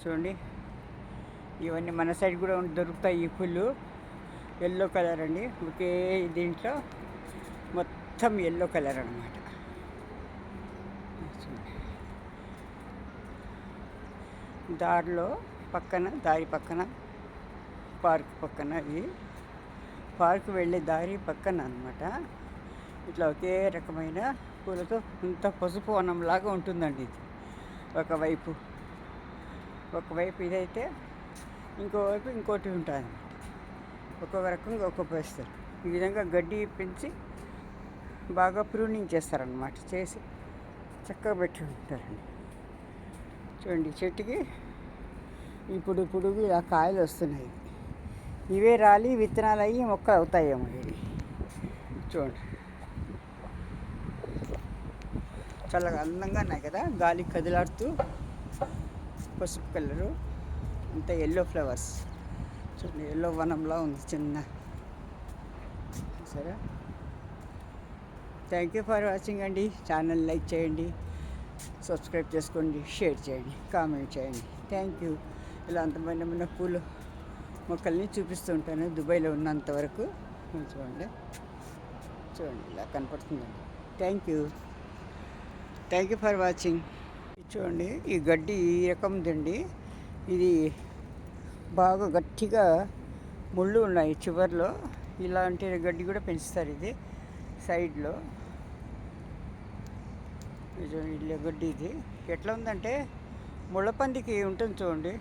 చూడండి, ఇవన్నీ మన సైడ్ కూడా దొరుకుతాయి. ఈ పుల్లు ఎల్లో కలర్ అండి. ఒకే దీంట్లో మొత్తం ఎల్లో కలర్ అనమాట. దారి పక్కన పార్క్ పక్కన, ఇది పార్క్ వెళ్ళే దారి పక్కన అనమాట. ఇట్లా ఒకే రకమైన పూలతో ఇంత పసుపు వనంలాగా ఉంటుందండి. ఇది ఒకవైపు ఇదైతే ఇంకోవైపు ఇంకోటి ఉంటుంది. ఒక్కొక్క రకంగా ఒక్కొక్క వేస్తారు. ఈ విధంగా గడ్డి పెంచి బాగా ప్రూనింగ్ చేస్తారనమాట. చేసి చక్కగా పెట్టి ఉంటారండి. చూడండి, చెట్టుకి ఇప్పుడు ఇలా కాయలు వస్తున్నాయి. ఇవే రాలి విత్తనాలు అయ్యి మొక్కలు అవుతాయేమో. ఇవి చూడండి, చాలా అందంగా ఉన్నాయి కదా, గాలి కదిలాడుతూ. పసుపు కలరు, అంతా ఎల్లో ఫ్లవర్స్. చూడండి, ఎల్లో వనంలా ఉంది చిన్న. సరే, థ్యాంక్ యూ ఫర్ వాచింగ్ అండి. ఛానల్ లైక్ చేయండి, సబ్స్క్రైబ్ చేసుకోండి, షేర్ చేయండి, కామెంట్ చేయండి. Thank you. ఇలా అంతమైన పూలు మొక్కల్ని చూపిస్తూ ఉంటాను దుబాయ్లో ఉన్నంత వరకు. చూడండి ఇలా కనపడుతుందండి. Thank you for watching. చూడండి, ఈ గడ్డి ఈ రకందండి. ఇది బాగా గట్టిగా ముళ్ళు ఉన్నాయి చివర్లో. ఇలాంటి గడ్డి కూడా పెంచుతారు. ఇది సైడ్లో ఇది గడ్డి. ఇది ఎట్లా ఉందంటే ముళ్ళపందికి ఉంటుంది చూడండి.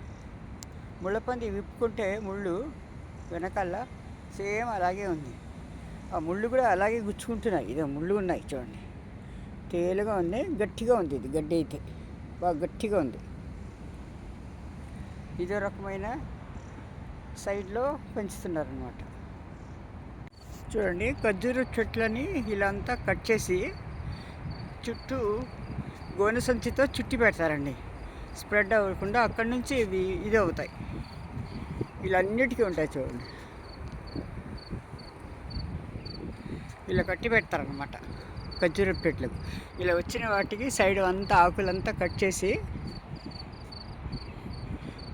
ముళ్ళపంది విప్పుకుంటే ముళ్ళు వెనకాల సేమ్ అలాగే ఉంది. ఆ ముళ్ళు కూడా అలాగే గుచ్చుకుంటున్నాయి. ఇదే ముళ్ళు ఉన్నాయి చూడండి. తేలుగా ఉంది, గట్టిగా ఉంది. ఇది గడ్డి అయితే బాగా గట్టిగా ఉంది. ఇదో రకమైన సైడ్లో పెంచుతున్నారనమాట. చూడండి, ఖర్జూర చెట్లని ఇలా అంతా కట్ చేసి చుట్టూ గోనె సంచితో చుట్టి పెడతారండి. స్ప్రెడ్ అవ్వకుండా అక్కడి నుంచి ఇది అవుతాయి. ఇలా అన్నిటికీ ఉంటాయి చూడండి. ఇలా కట్టి పెడతారనమాట ఖర్జూర చెట్లకు. ఇలా వచ్చిన వాటికి సైడ్ అంతా ఆకులంతా కట్ చేసి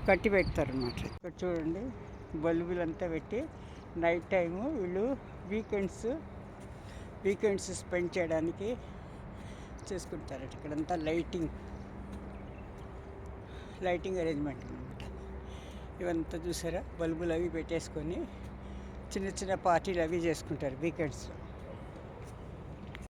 కట్టి పెడతారనమాట. ఇక్కడ చూడండి, బల్బులంతా పెట్టి నైట్ టైము వీళ్ళు వీకెండ్స్ స్పెండ్ చేయడానికి చేసుకుంటారట. ఇక్కడంతా లైటింగ్ అరేంజ్మెంట్ అనమాట. ఇవంతా చూసారా, బల్బులు అవి పెట్టేసుకొని చిన్న పార్టీలు అవి చేసుకుంటారు వీకెండ్స్లో.